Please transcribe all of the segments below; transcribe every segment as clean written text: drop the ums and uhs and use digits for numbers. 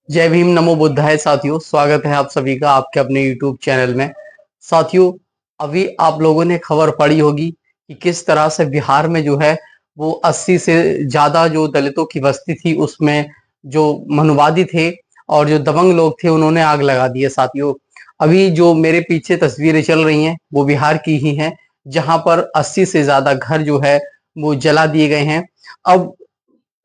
जय भीम, नमो बुद्धाय। साथियों, स्वागत है आप सभी का आपके अपने YouTube चैनल में। साथियों, अभी आप लोगों ने खबर पढ़ी होगी कि किस तरह से बिहार में जो है वो 80 से ज्यादा जो दलितों की बस्ती थी उसमें जो मनुवादी थे और जो दबंग लोग थे उन्होंने आग लगा दी है। साथियों, अभी जो मेरे पीछे तस्वीरें चल रही हैं वो बिहार की ही हैं, जहां पर 80 से ज्यादा घर जो है वो जला दिए गए हैं। अब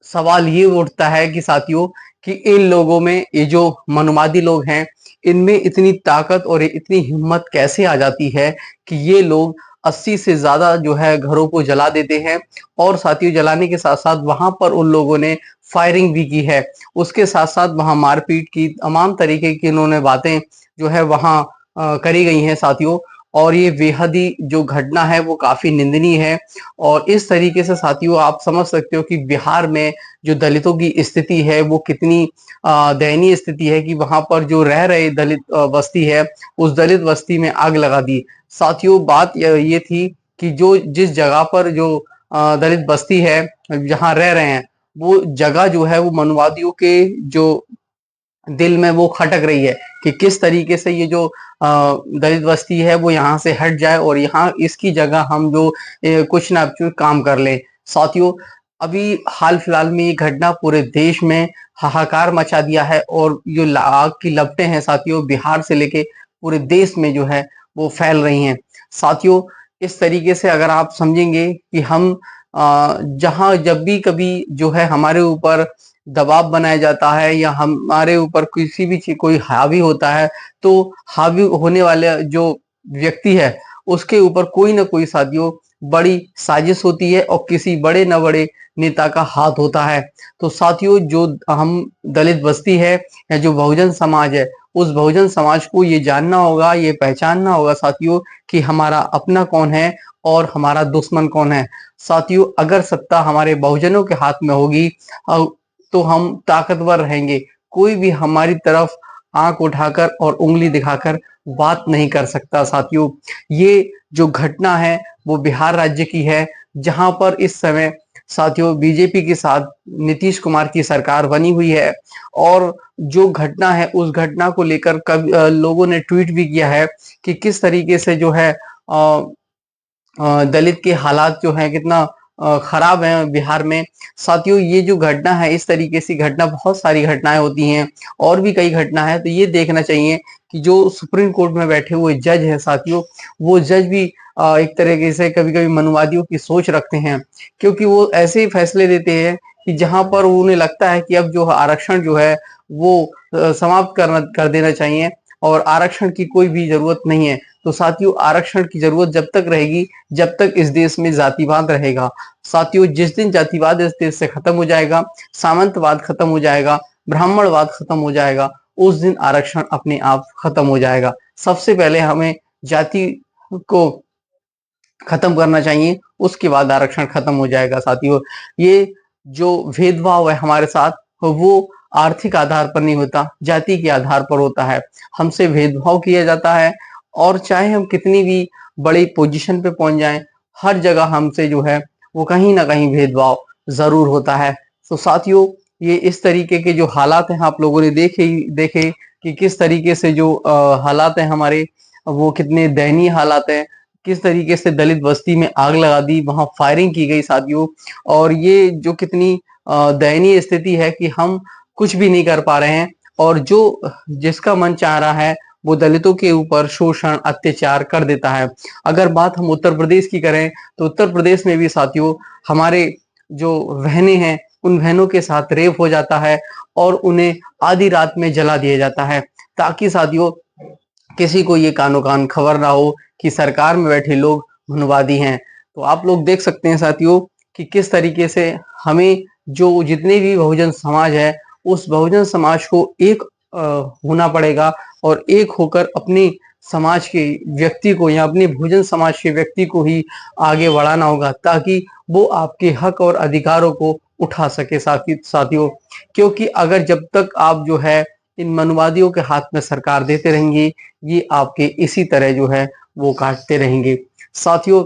सवाल ये उठता है कि साथियों, कि इन लोगों में, ये जो मनुवादी लोग हैं, इनमें इतनी ताकत और इतनी हिम्मत कैसे आ जाती है कि ये लोग 80 से ज्यादा जो है घरों को जला देते हैं। और साथियों, जलाने के साथ साथ वहां पर उन लोगों ने फायरिंग भी की है। उसके साथ साथ वहां मारपीट की, तमाम तरीके की इन्होंने बातें जो है वहां करी गई हैं साथियों। और ये बेहद ही जो घटना है वो काफी निंदनीय है। और इस तरीके से साथियों आप समझ सकते हो कि बिहार में जो दलितों की स्थिति है वो कितनी दयनीय स्थिति है कि वहां पर जो रह रहे दलित बस्ती है, उस दलित बस्ती में आग लगा दी। साथियों, बात ये थी कि जो जिस जगह पर जो दलित बस्ती है जहां रह रहे हैं, वो जगह जो है वो मनुवादियों के जो दिल में वो खटक रही है कि किस तरीके से ये जो दलित बस्ती है वो यहाँ से हट जाए और यहाँ इसकी जगह हम जो कुछ ना कुछ काम कर लें। साथियों, अभी हाल फिलहाल में ये घटना पूरे देश में हाहाकार मचा दिया है और जो आग की लपटें हैं साथियों, बिहार से लेके पूरे देश में जो है वो फैल रही हैं। साथियों, इस तरीके से अगर आप समझेंगे कि हम जहां जब भी कभी जो है हमारे ऊपर दबाव बनाया जाता है या हमारे ऊपर किसी भी चीज कोई हावी होता है, तो हावी होने वाले जो व्यक्ति है उसके ऊपर कोई ना कोई साथियों बड़ी साजिश होती है और किसी बड़े न बड़े नेता का हाथ होता है। तो साथियों, जो हम दलित बस्ती है या जो बहुजन समाज है, उस बहुजन समाज को ये जानना होगा, ये पहचानना होगा साथियों कि हमारा अपना कौन है और हमारा दुश्मन कौन है। साथियों, अगर सत्ता हमारे बहुजनों के हाथ में होगी तो हम ताकतवर रहेंगे। कोई भी हमारी तरफ आंख उठाकर और उंगली दिखाकर बात नहीं कर सकता। साथियों, ये जो घटना है वो बिहार राज्य की है, जहां पर इस समय साथियों बीजेपी के साथ नीतीश कुमार की सरकार बनी हुई है। और जो घटना है उस घटना को लेकर कभी लोगों ने ट्वीट भी किया है कि किस तरीके से जो है दलित के हालात जो है कितना खराब है बिहार में। साथियों, ये जो घटना है, इस तरीके से घटना, बहुत सारी घटनाएं होती हैं और भी कई घटना है। तो ये देखना चाहिए कि जो सुप्रीम कोर्ट में बैठे हुए जज है साथियों, वो जज भी एक तरीके से कभी कभी मनुवादियों की सोच रखते हैं, क्योंकि वो ऐसे फैसले देते हैं कि जहां पर उन्हें लगता है कि अब जो आरक्षण जो है वो समाप्त कर देना चाहिए और आरक्षण की कोई भी जरूरत नहीं है। तो साथियों, आरक्षण की जरूरत जब तक रहेगी जब तक इस देश में जातिवाद रहेगा। साथियों, जिस दिन जातिवाद इस देश से खत्म हो जाएगा, सामंतवाद खत्म हो जाएगा, ब्राह्मणवाद खत्म हो जाएगा, उस दिन आरक्षण अपने आप खत्म हो जाएगा। सबसे पहले हमें जाति को खत्म करना चाहिए, उसके बाद आरक्षण खत्म हो जाएगा। साथियों, ये जो भेदभाव है हमारे साथ, वो आर्थिक आधार पर नहीं होता, जाति के आधार पर होता है। हमसे भेदभाव किया जाता है और चाहे हम कितनी भी बड़ी पोजीशन पे पहुंच जाएं, हर जगह हमसे जो है वो कहीं ना कहीं भेदभाव जरूर होता है। तो साथियों, ये इस तरीके के जो हालात हैं आप लोगों ने देखे कि किस तरीके से जो हालात हैं हमारे, वो कितने दयनीय हालात हैं। किस तरीके से दलित बस्ती में आग लगा दी, वहां फायरिंग की गई साथियों। और ये जो कितनी दयनीय स्थिति है कि हम कुछ भी नहीं कर पा रहे हैं और जो जिसका मन चाह रहा है वो दलितों के ऊपर शोषण अत्याचार कर देता है। अगर बात हम उत्तर प्रदेश की करें तो उत्तर प्रदेश में भी साथियों हमारे जो बहनें हैं उन बहनों के साथ रेप हो जाता है और उन्हें आधी रात में जला दिया जाता है, ताकि साथियों किसी को ये कानो कान खबर ना हो कि सरकार में बैठे लोग हुनवादी हैं। तो आप लोग देख सकते हैं साथियों कि किस तरीके से हमें जो जितने भी बहुजन समाज है, उस बहुजन समाज को एक होना पड़ेगा और एक होकर अपने समाज के व्यक्ति को या अपने बहुजन समाज के व्यक्ति को ही आगे बढ़ाना होगा, ताकि वो आपके हक और अधिकारों को उठा सके साथियों। क्योंकि अगर जब तक आप जो है इन मनुवादियों के हाथ में सरकार देते रहेंगे, ये आपके इसी तरह जो है वो काटते रहेंगे। साथियों,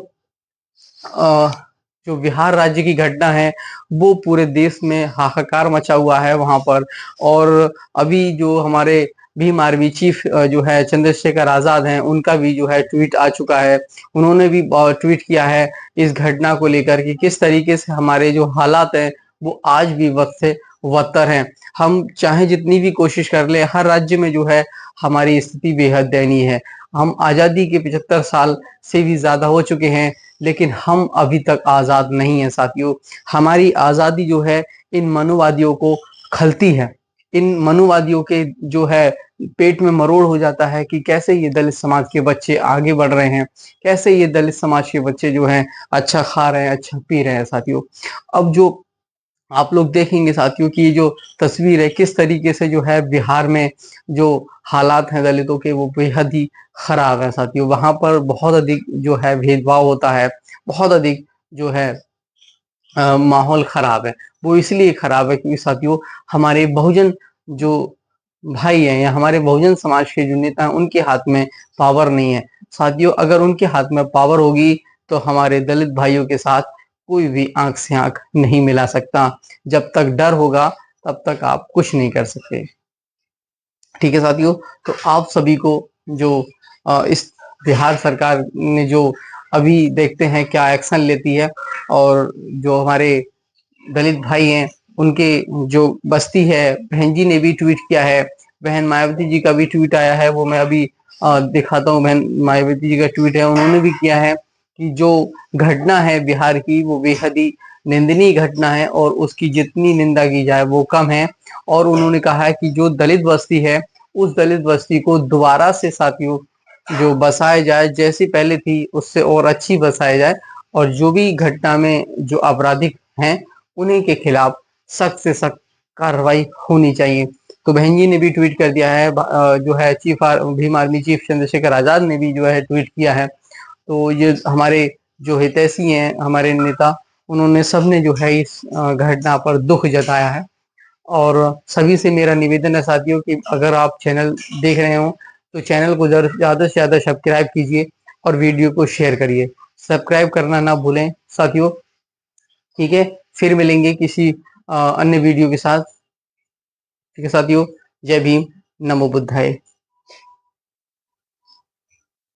जो बिहार राज्य की घटना है वो पूरे देश में हाहाकार मचा हुआ है वहां पर। और अभी जो हमारे भीम आर्मी चीफ जो है चंद्रशेखर आजाद हैं, उनका भी जो है ट्वीट आ चुका है। उन्होंने भी ट्वीट किया है इस घटना को लेकर कि किस तरीके से हमारे जो हालात हैं वो आज भी वक्त से बदतर हैं। हम चाहे जितनी भी कोशिश कर ले, हर राज्य में जो है हमारी स्थिति बेहद दयनीय है। हम आजादी के 75 साल से भी ज्यादा हो चुके हैं, लेकिन हम अभी तक आजाद नहीं है साथियों। हमारी आजादी जो है इन मनुवादियों को खलती है। इन मनुवादियों के जो है पेट में मरोड़ हो जाता है कि कैसे ये दलित समाज के बच्चे आगे बढ़ रहे हैं, कैसे ये दलित समाज के बच्चे जो हैं अच्छा खा रहे हैं, अच्छा पी रहे हैं साथियों। अब जो आप लोग देखेंगे साथियों की जो तस्वीर है किस तरीके से जो है बिहार में जो हालात हैं दलितों के वो बेहद ही खराब है साथियों। वहां पर बहुत अधिक जो है भेदभाव होता है, बहुत अधिक जो है माहौल खराब है। वो इसलिए खराब है क्योंकि साथियों हमारे बहुजन जो भाई हैं या हमारे बहुजन समाज के जो नेता हैं उनके हाथ में पावर नहीं है साथियों। अगर उनके हाथ में पावर होगी तो हमारे दलित भाइयों के साथ कोई भी आंख से आंख नहीं मिला सकता। जब तक डर होगा तब तक आप कुछ नहीं कर सकते। ठीक है साथियों, तो आप सभी को जो इस बिहार सरकार ने जो अभी देखते हैं क्या एक्शन लेती है। और जो हमारे दलित भाई हैं उनके जो बस्ती है, बहन जी ने भी ट्वीट किया है, बहन मायावती जी का भी ट्वीट आया है, वो मैं अभी दिखाता हूँ। बहन मायावती जी का ट्वीट है, उन्होंने भी किया है कि जो घटना है बिहार की वो बेहद ही निंदनीय घटना है और उसकी जितनी निंदा की जाए वो कम है। और उन्होंने कहा है कि जो दलित बस्ती है उस दलित बस्ती को दोबारा से साथियों जो बसाया जाए, जैसी पहले थी उससे और अच्छी बसाया जाए। और जो भी घटना में जो आपराधिक हैं उन्हीं के खिलाफ सख्त से सख्त कार्रवाई होनी चाहिए। तो बहन जी ने भी ट्वीट कर दिया है, जो है भीम आर्मी चीफ चंद्रशेखर आजाद ने भी जो है ट्वीट किया है। तो ये हमारे जो हितैषी हैं, हमारे नेता, उन्होंने सबने जो है इस घटना पर दुख जताया है। और सभी से मेरा निवेदन है साथियों कि अगर आप चैनल देख रहे हो तो चैनल को ज्यादा से ज्यादा सब्सक्राइब कीजिए और वीडियो को शेयर करिए। सब्सक्राइब करना ना भूलें साथियों। ठीक है, फिर मिलेंगे किसी अन्य वीडियो के साथ। ठीक है साथियों, जय भीम, नमो बुद्धाय।